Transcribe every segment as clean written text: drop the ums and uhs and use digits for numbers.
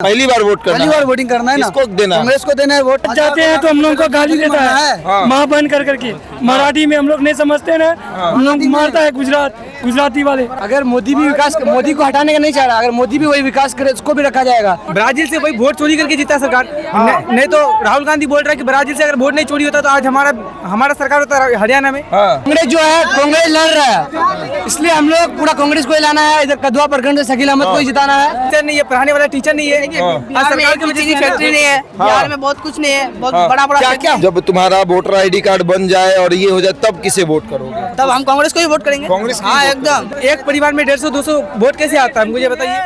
पहली बार वोट करना, पहली बार वोटिंग करना है ना, किसको देना? कांग्रेस को देना है वोट। जाते हैं तो हम लोग को गाली देता है हाँ। माँ बन कर करके। मराठी में हम लोग नहीं समझते ना, हम लोग मारता है गुजराती वाले। अगर मोदी भी विकास, मोदी को हटाने का नहीं चाह रहा, अगर मोदी भी वही विकास करे उसको भी रखा जाएगा। ब्राजील से वही वोट चोरी करके जीता सरकार। नहीं तो राहुल गांधी बोल रहा है कि ब्राजील से अगर वोट नहीं चोरी होता तो आज हमारा सरकार होता हरियाणा में। कांग्रेस जो है, कांग्रेस लड़ रहा है, इसलिए हम लोग पूरा कांग्रेस को ही लाना है। इधर कदवा प्रखंड से शकील अहमद को ही जिताना है। टीचर नहीं है, पढ़ाने वाला टीचर नहीं है, सरकार की फैक्ट्री नहीं है, बिहार में बहुत कुछ नहीं है, बहुत बड़ा क्या जब तुम्हारा वोटर आईडी कार्ड बन जाए और ये हो जाए तब किसे वोट करोगे? तब हम कांग्रेस को ही वोट करेंगे। कांग्रेस की हाँ वोट एकदम। एक परिवार में 150-200 वोट कैसे आता है मुझे बताइए।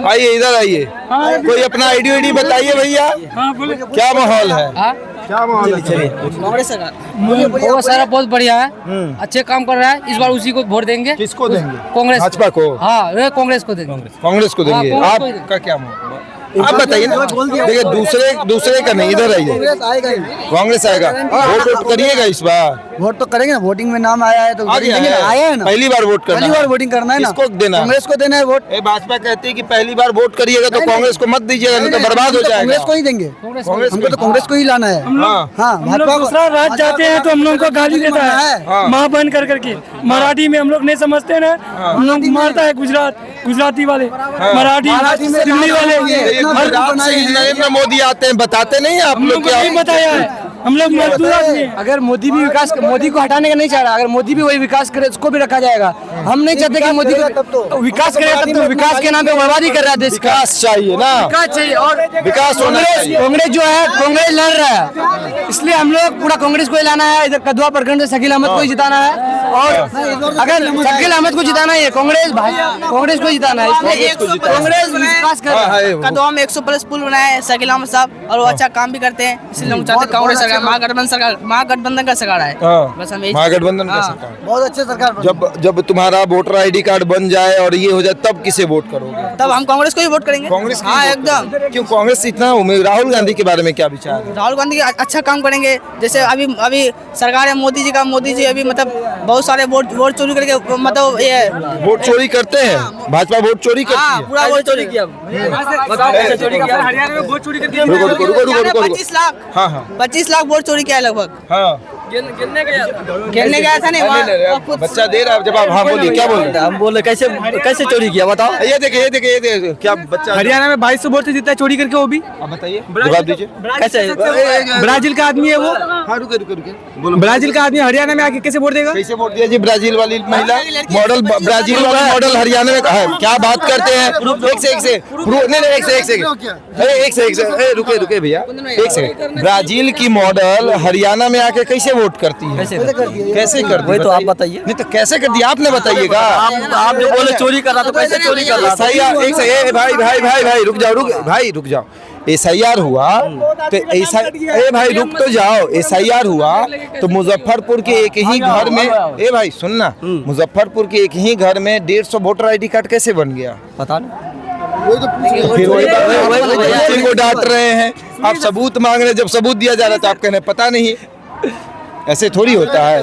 आइए इधर आइए, कोई अपना आईडी बताइए भैया, क्या माहौल है? क्या माहौल है? कांग्रेस सरकार वो सारा बहुत बढ़िया है, अच्छे काम कर रहा है। इस बार उसी को वोट देंगे। किसको देंगे? कांग्रेस भाजपा को? हाँ, कांग्रेस को देंगे। कांग्रेस को देंगे। हाँ, कांग्रेस को आपका क्या माहौल? आप बताइए ना। देखिए दूसरे का नहीं, इधर आइए। कांग्रेस आएगा, वोट करिएगा इस बार? वोट तो करेंगे ना, वोटिंग में नाम आया है तो आया है ना। पहली बार वोट करना, पहली बार वोटिंग करना है ना, किसको देना? कांग्रेस को देना है वोट। भाजपा कहती है कि पहली बार वोट करिएगा तो कांग्रेस को मत दीजिएगा, नहीं तो बर्बाद हो जाएगा। कांग्रेस को ही देंगे, हमको तो कांग्रेस को ही लाना है। हाँ, हम लोग दूसरा राज्य जाते हैं तो हम लोग को गाली देता है माँ बन कर करके। मराठी में हम लोग नहीं समझते ना, हम लोग मारता है गुजराती वाले, मराठी दिल्ली वाले। गुजरात से नरेंद्र मोदी आते हैं, बताते नहीं आप हम लोग लोग को क्या? नहीं बताया है, हम लोग मजदूर आदमी हैं। अगर मोदी भी विकास, मोदी को हटाने का नहीं चाह रहा, अगर मोदी भी वही विकास करे उसको भी रखा जाएगा। हम नहीं चाहते कि मोदी विकास करे, तब तो विकास के नाम पे बर्बादी कर रहा है देश का। विकास चाहिए ना, विकास चाहिए और विकास होना चाहिए। कांग्रेस जो है, कांग्रेस लड़ रहा है, इसलिए हम लोग पूरा कांग्रेस को ही लाना है। इधर कदवा प्रखंड से शकील अहमद को ही जिताना है। और अगर शकील अहमद को जिताना है, कांग्रेस को जिताना है, इसलिए कांग्रेस विकास कर रहा है। कदवा में 100+ पुल बनाए हैं शकील अहमद साहब, और वो अच्छा काम भी करते हैं, इसलिए हम चाहते हैं कांग्रेस सरकार, महागठबंधन का सरकार है। बस हम महागठबंधन का सरकार बहुत अच्छे सरकार। जब तुम्हारा वोटर आईडी कार्ड बन जाए और ये हो जाए तब किसे वोट करोगे? तब हम कांग्रेस को ही वोट करेंगे। कांग्रेस की हाँ वोट एकदम। करोगे? क्यों कांग्रेस इतना उम्मीद? राहुल गांधी के बारे में क्या विचार है? राहुल गांधी अच्छा काम करेंगे। जैसे अभी सरकार है मोदी जी अभी मतलब बहुत सारे वोट चोरी करके, मतलब ये वोट चोरी करते हैं, भाजपा वोट चोरी करती है। पूरा वोट चोरी किया। हरियाणा में वोट चोरी करके रुको। 25 लाख, हाँ 25 लाख वोट चोरी किया है लगभग। हाँ, खेलने गया था नहीं वहाँ। बच्चा दे रहा है जवाब। हाँ बोलिए, क्या बोल रहे हैं? हम बोले कैसे चोरी किया बताओ। ये देखिए क्या बच्चा हरियाणा में 2200 वोट से जीता है चोरी करके, वो भी। आप बताइए, जवाब दीजिए। कैसे? ब्राजील का आदमी है वो, हाँ रुके ब्राजील का आदमी हरियाणा में आके कैसे वोट देगा? कैसे वोट दिया जी? ब्राजील वाली महिला मॉडल, ब्राजील वाला मॉडल हरियाणा में है। क्या बात करते हैं? एक से रुके भैया, एक सेकंड। ब्राजील की मॉडल हरियाणा में आके कैसे वोट करती है? कैसे करती है? वही तो आप बताइए। नहीं तो कैसे कर दिया आपने, बताइएगा। आप जो बोले चोरी कर रहा तो कैसे चोरी कर रहा? सही है। एक से भाई रुक जाओ। SIR हुआ तो ऐसा, भाई रुक तो जाओ। SIR हुआ तो मुजफ्फरपुर के एक ही घर में, भाई सुनना, मुजफ्फरपुर के एक ही घर में 150 वोटर आईडी कार्ड कैसे बन गया? पता नहीं। फिर वही बच्चे को डांट रहे हैं, आप सबूत मांग रहे हैं। जब सबूत दिया जा रहा है तो आप कह रहे हैं पता नहीं। ऐसे थोड़ी होता है।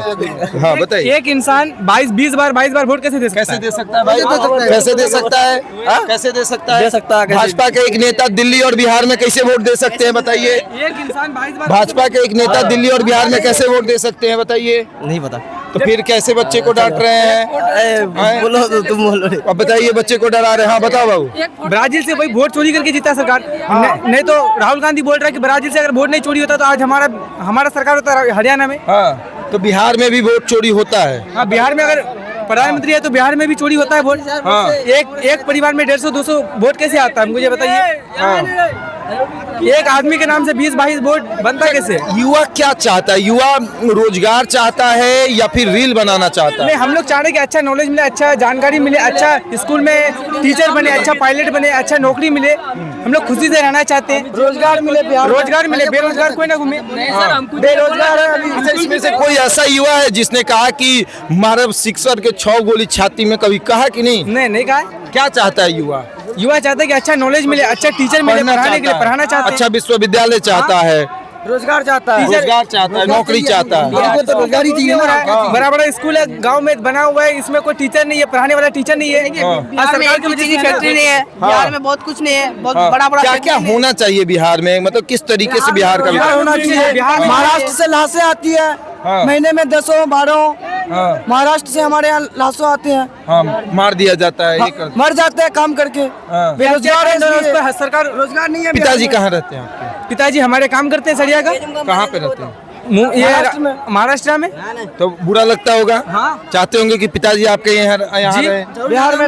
हाँ बताइए। एक इंसान 22 बार वोट कैसे दे सकता है? कैसे दे सकता है भाई? कैसे दे सकता है? कैसे दे सकता है? भाजपा के एक नेता दिल्ली और बिहार में कैसे वोट दे सकते हैं बताइए? एक इंसान 22 बार भाजपा के एक नेता दिल्ली और बिहार में कैसे वोट दे सकते हैं बताइए? नहीं पता। तो फिर कैसे बच्चे को डांट रहे हैं? बोलो तो तुम बोलो। अब बताइए, बच्चे को डरा रहे हैं। हाँ बताओ बाबू। ब्राजील से वही वोट चोरी करके जीता सरकार। नहीं तो राहुल गांधी बोल रहा है कि ब्राजील से अगर वोट नहीं चोरी होता तो आज हमारा सरकार होता हरियाणा में। हाँ, तो बिहार में भी वोट चोरी होता है। हाँ, बिहार में अगर प्रधानमंत्री है तो बिहार में भी चोरी होता है वोट। हाँ। एक परिवार में 150-200 वोट कैसे आता है मुझे बताइए। हाँ। एक आदमी के नाम से 20-22 वोट बनता कैसे? युवा क्या चाहता है? युवा रोजगार चाहता है या फिर रील बनाना चाहता है? नहीं, हम लोग चाह रहे हैं कि अच्छा नॉलेज मिले, अच्छा जानकारी मिले, अच्छा स्कूल में टीचर बने, अच्छा पायलट बने, अच्छा नौकरी मिले। हम लोग खुशी से रहना चाहते हैं। रोजगार मिले, बेरोजगार कोई ना घूमे। बेरोजगार है अभी। अच्छा, इसमें से कोई ऐसा युवा है जिसने कहा कि मारे सिक्सर के 6 गोली छाती में, कभी कहा कि नहीं? नहीं कहा। क्या चाहता है युवा? चाहता है कि अच्छा नॉलेज मिले, अच्छा टीचर मिले, पढ़ाने के लिए पढ़ाना चाहते हैं। अच्छा विश्वविद्यालय चाहता है, रोजगार चाहता है, रोजगार चाहता है, नौकरी चाहता है। हमको तो रोजगारी चाहिए ना। बड़ा बड़ा स्कूल है गांव में बना हुआ है, इसमें कोई टीचर नहीं है, पढ़ाने वाला टीचर नहीं है। बिहार में एक भी चीज की फैक्ट्री नहीं है, बिहार में बहुत कुछ नहीं है, बहुत बड़ा बड़ा क्या क्या होना चाहिए बिहार में, मतलब किस तरीके से बिहार का विकास होना चाहिए। महाराष्ट्र से लाशें आती है, महीने में 10-12 महाराष्ट्र से हमारे यहाँ लाशों आते हैं, हाँ, मार दिया जाता है, ये कर मर जाते हैं काम करके, बेरोजगार है, उस पर सरकार रोजगार नहीं है। पिताजी कहाँ रहते हैं आपके? पिताजी हमारे काम करते हैं सरिया का, कहाँ पे रहते हैं? ये महाराष्ट्र में। तो बुरा लगता होगा, चाहते होंगे कि पिताजी आपके यहाँ रहे। बिहार में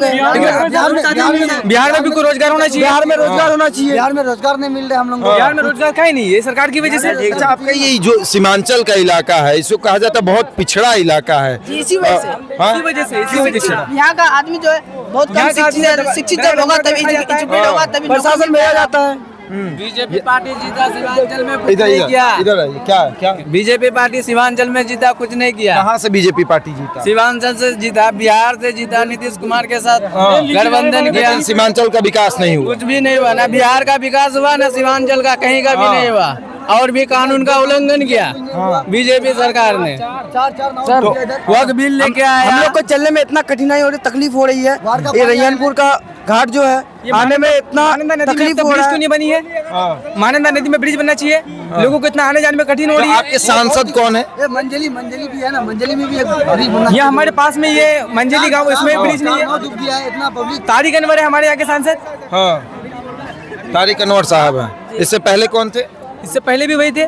बिहार में भी कोई रोजगार होना चाहिए, बिहार में रोजगार होना चाहिए। बिहार में रोजगार नहीं मिल रहा हम लोग को, बिहार में रोजगार का ही नहीं है सरकार की वजह से। अच्छा, आपका ये जो सीमांचल का इलाका है, इसको कहा जाता है बहुत पिछड़ा इलाका है। इसी वजह से हाँ? इसी वजह से यहाँ का आदमी जो है बहुत कम शिक्षित जब होगा तभी एजुकेटेड होगा तभी प्रशासन में आ जाता है। बीजेपी पार्टी जीता सीमांचल में कुछ इधर नहीं किया। इधर आइए, क्या क्या बीजेपी पार्टी सीमांचल में जीता, कुछ नहीं किया। कहाँ से बीजेपी पार्टी जीता? सीमांचल से जीता, बिहार से जीता, नीतीश कुमार के साथ गठबंधन किया, लेकिन सीमांचल का विकास नहीं हुआ। कुछ भी नहीं हुआ। ना बिहार का विकास हुआ, ना सीमांचल का कहीं का भी नहीं हुआ, और भी कानून का उल्लंघन किया बीजेपी सरकार ने। वक्त बिल लेके आया, हम लोग को चलने में इतना कठिनाई हो रही, तकलीफ हो रही है। ये रैयनपुर का घाट जो है, आने में इतना महानंदा नदी में तकलीफ तो हो ब्रिज रहा क्यों है। नहीं बनी है? महानंदा नदी में ब्रिज बनना चाहिए, लोगों को इतना आने जाने में कठिन हो तो रही है। आपके सांसद कौन है? ये मंजली भी है ना, मंजली में भी एक ब्रिज बना ये हमारे पास में ये मंजली गांव, इसमें ब्रिज नहीं है। डूब गया है, इतना पब्लिक। तारिक अनवर है हमारे यहाँ के सांसद, हाँ, तारिक अनवर साहब हैं। इससे पहले कौन थे? इससे पहले भी वही थे।